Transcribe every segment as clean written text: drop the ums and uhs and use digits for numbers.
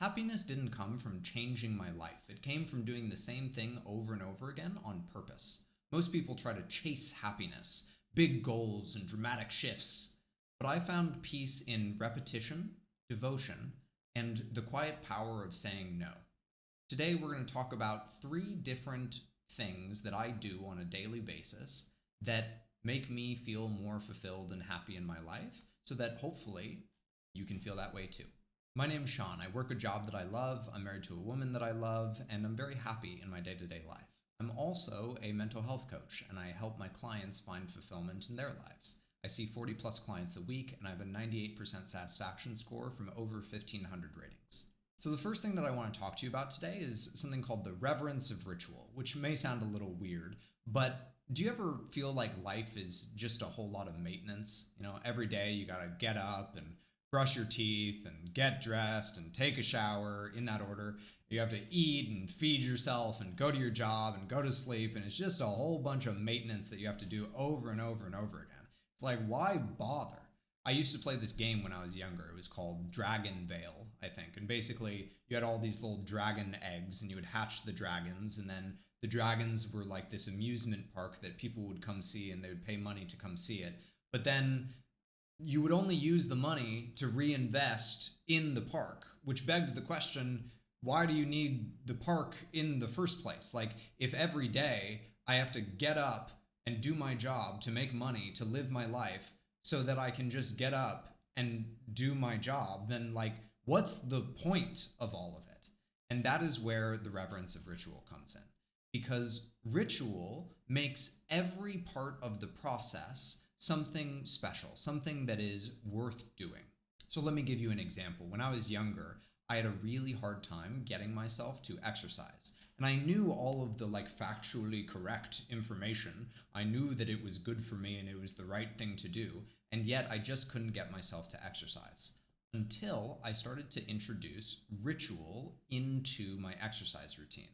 happiness didn't come from changing my life. It came from doing the same thing over and over again on purpose. Most people try to chase happiness, big goals and dramatic shifts. But I found peace in repetition, devotion, and the quiet power of saying no. Today we're going to talk about 3 different things that I do on a daily basis that make me feel more fulfilled and happy in my life, so that hopefully you can feel that way too. My name's Sean. I work a job that I love, I'm married to a woman that I love, and I'm very happy in my day-to-day life. I'm also a mental health coach, and I help my clients find fulfillment in their lives. I see 40 plus clients a week, and I have a 98% satisfaction score from over 1,500 ratings. So the first thing that I want to talk to you about today is something called the Reverence of Ritual, which may sound a little weird, but do you ever feel like life is just a whole lot of maintenance? You know, every day you gotta get up and brush your teeth and get dressed and take a shower in that order. You have to eat and feed yourself and go to your job and go to sleep, and it's just a whole bunch of maintenance that you have to do over and over and over again. It's like, why bother? I used to play this game when I was younger. It was called Dragon Veil, I think. And basically, you had all these little dragon eggs, and you would hatch the dragons, and then the dragons were like this amusement park that people would come see, and they would pay money to come see it. But then you would only use the money to reinvest in the park, which begged the question, why do you need the park in the first place? Like, if every day I have to get up and do my job to make money to live my life so that I can just get up and do my job, then like, what's the point of all of it? And that is where the Reverence of Ritual comes in. Because ritual makes every part of the process something special, something that is worth doing. So let me give you an example. When I was younger, I had a really hard time getting myself to exercise. And I knew all of the factually correct information. I knew that it was good for me and it was the right thing to do. And yet I just couldn't get myself to exercise until I started to introduce ritual into my exercise routine.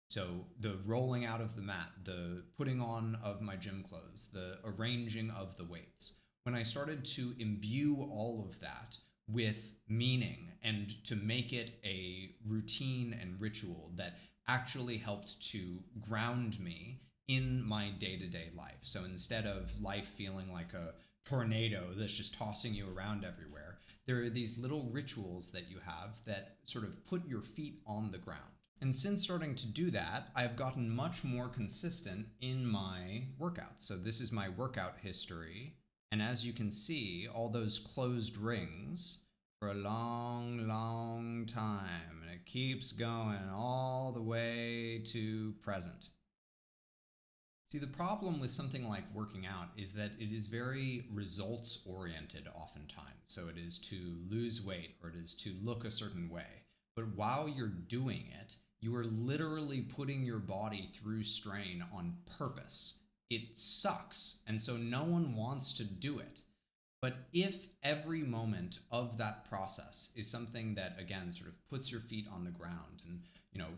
So the rolling out of the mat, the putting on of my gym clothes, the arranging of the weights. When I started to imbue all of that with meaning and to make it a routine and ritual that actually helped to ground me in my day-to-day life. So instead of life feeling like a tornado that's just tossing you around everywhere, there are these little rituals that you have that sort of put your feet on the ground. And since starting to do that, I've gotten much more consistent in my workouts. So this is my workout history. And as you can see, all those closed rings for a long, long time. And it keeps going all the way to present. See, the problem with something like working out is that it is very results oriented oftentimes. So it is to lose weight or it is to look a certain way. But while you're doing it, you are literally putting your body through strain on purpose. It sucks, and so no one wants to do it. But if every moment of that process is something that, again, sort of puts your feet on the ground and,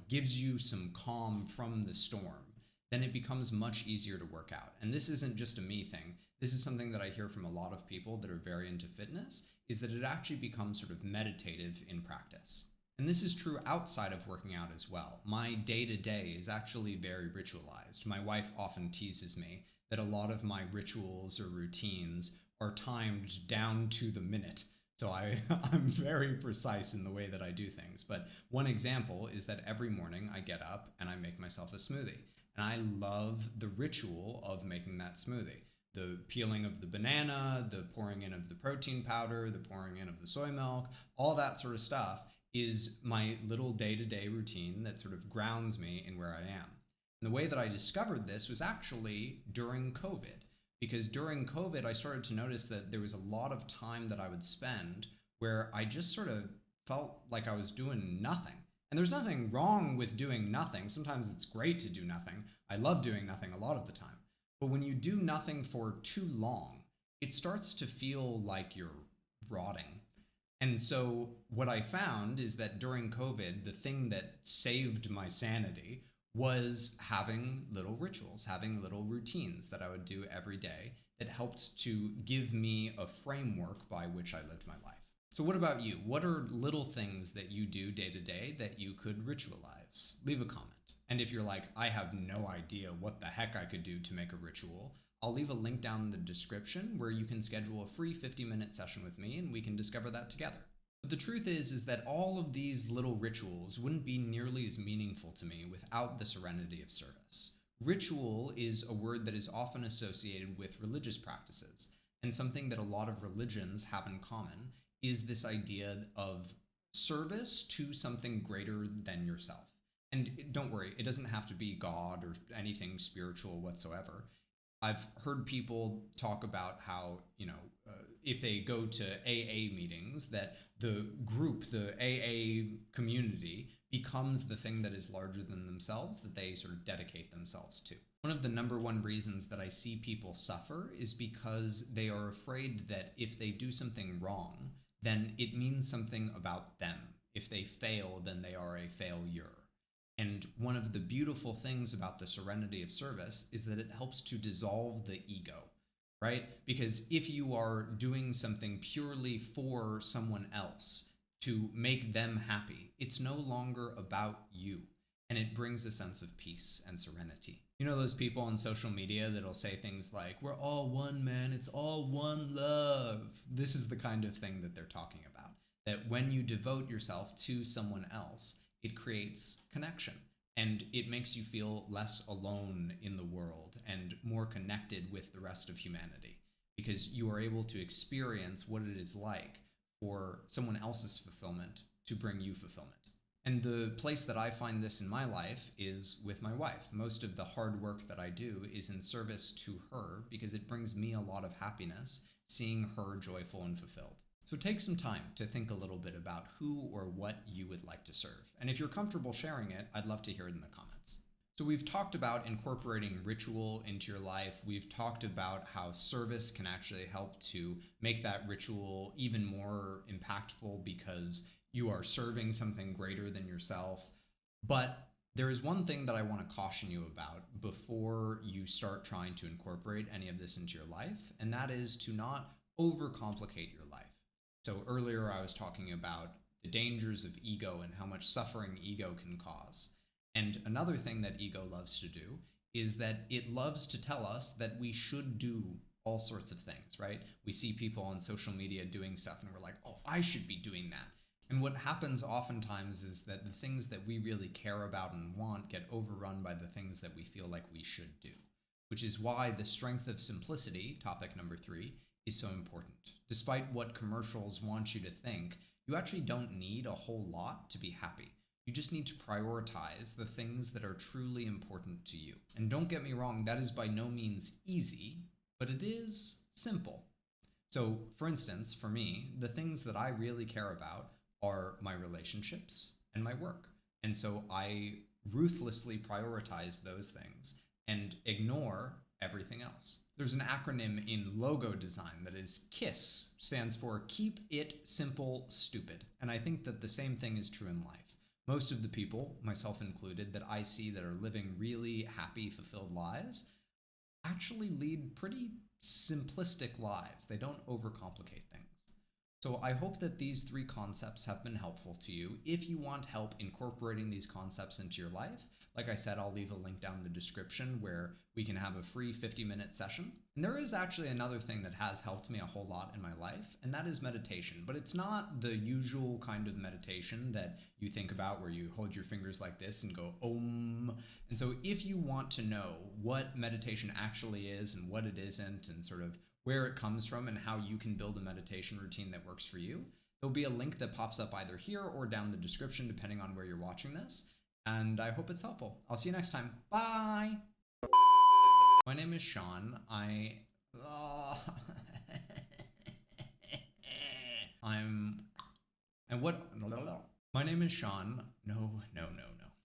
gives you some calm from the storm, then it becomes much easier to work out. And this isn't just a me thing. This is something that I hear from a lot of people that are very into fitness, is that it actually becomes sort of meditative in practice. And this is true outside of working out as well. My day-to-day is actually very ritualized. My wife often teases me that a lot of my rituals or routines are timed down to the minute. So I'm very precise in the way that I do things. But one example is that every morning I get up and I make myself a smoothie. And I love the ritual of making that smoothie. The peeling of the banana, the pouring in of the protein powder, the pouring in of the soy milk, all that sort of stuff is my little day-to-day routine that sort of grounds me in where I am. And the way that I discovered this was actually during COVID, because during COVID, I started to notice that there was a lot of time that I would spend where I just sort of felt like I was doing nothing. And there's nothing wrong with doing nothing. Sometimes it's great to do nothing. I love doing nothing a lot of the time. But when you do nothing for too long, it starts to feel like you're rotting. And so what I found is that during COVID, the thing that saved my sanity was having little rituals, having little routines that I would do every day that helped to give me a framework by which I lived my life. So what about you? What are little things that you do day to day that you could ritualize? Leave a comment. And if you're like, I have no idea what the heck I could do to make a ritual, I'll leave a link down in the description where you can schedule a free 50-minute session with me and we can discover that together. But the truth is that all of these little rituals wouldn't be nearly as meaningful to me without the serenity of service. Ritual is a word that is often associated with religious practices, and something that a lot of religions have in common is this idea of service to something greater than yourself. And don't worry, it doesn't have to be God or anything spiritual whatsoever. I've heard people talk about how, if they go to AA meetings, that the group, the AA community, becomes the thing that is larger than themselves, that they sort of dedicate themselves to. One of the number one reasons that I see people suffer is because they are afraid that if they do something wrong, then it means something about them. If they fail, then they are a failure. And one of the beautiful things about the serenity of service is that it helps to dissolve the ego, right? Because if you are doing something purely for someone else to make them happy, it's no longer about you. And it brings a sense of peace and serenity. You know those people on social media that'll say things like, we're all one, man, it's all one love. This is the kind of thing that they're talking about. That when you devote yourself to someone else, it creates connection and it makes you feel less alone in the world and more connected with the rest of humanity because you are able to experience what it is like for someone else's fulfillment to bring you fulfillment. And the place that I find this in my life is with my wife. Most of the hard work that I do is in service to her because it brings me a lot of happiness seeing her joyful and fulfilled. So take some time to think a little bit about who or what you would like to serve. And if you're comfortable sharing it, I'd love to hear it in the comments. So we've talked about incorporating ritual into your life. We've talked about how service can actually help to make that ritual even more impactful because you are serving something greater than yourself. But there is one thing that I want to caution you about before you start trying to incorporate any of this into your life, and that is to not overcomplicate your life. So earlier I was talking about the dangers of ego and how much suffering ego can cause. And another thing that ego loves to do is that it loves to tell us that we should do all sorts of things, right? We see people on social media doing stuff and we're like, oh, I should be doing that. And what happens oftentimes is that the things that we really care about and want get overrun by the things that we feel like we should do, which is why the strength of simplicity, topic number 3, is so important. Despite what commercials want you to think, you actually don't need a whole lot to be happy. You just need to prioritize the things that are truly important to you. And don't get me wrong, that is by no means easy, but it is simple. So for instance, for me, the things that I really care about are my relationships and my work. And so I ruthlessly prioritize those things and ignore everything else. There's an acronym in logo design that is KISS, stands for Keep It Simple, Stupid. And I think that the same thing is true in life. Most of the people, myself included, that I see that are living really happy, fulfilled lives actually lead pretty simplistic lives. They don't overcomplicate things. So I hope that these 3 concepts have been helpful to you. If you want help incorporating these concepts into your life, like I said, I'll leave a link down in the description where we can have a free 50-minute session. And there is actually another thing that has helped me a whole lot in my life, and that is meditation. But it's not the usual kind of meditation that you think about where you hold your fingers like this and go Om. And so if you want to know what meditation actually is and what it isn't and sort of where it comes from and how you can build a meditation routine that works for you, there'll be a link that pops up either here or down in the description depending on where you're watching this. And I hope it's helpful. I'll see you next time. Bye! My name is Sean. My name is Sean. No.